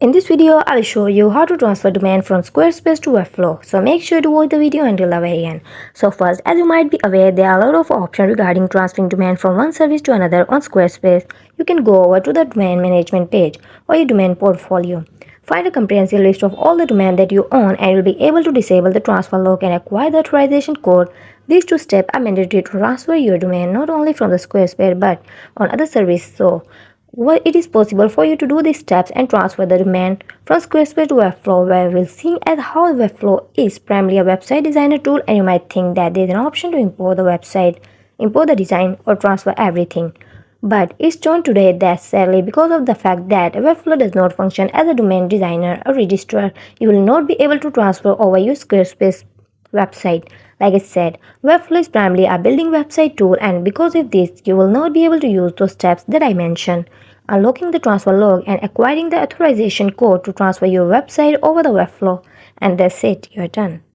In this video, I will show you how to transfer domain from Squarespace to Webflow. So make sure to watch the video until the very end. So first, as you might be aware, there are a lot of options regarding transferring domain from one service to another on Squarespace. You can go over to the domain management page or your domain portfolio. Find a comprehensive list of all the domain that you own and you'll be able to disable the transfer log and acquire the authorization code. These two steps are mandatory to transfer your domain not only from the Squarespace but on other services. So it is possible for you to do these steps and transfer the domain from Squarespace to Webflow, where we'll see as how Webflow is primarily a website designer tool, and you might think that there is an option to import the website, import the design, or transfer everything. But it's shown today that sadly, because of the fact that Webflow does not function as a domain designer or registrar, you will not be able to transfer over your Squarespace website. Like I said, Webflow is primarily a building website tool, and because of this, you will not be able to use those steps that I mentioned. Unlocking the transfer log and acquiring the authorization code to transfer your website over the Webflow, and that's it, you're done.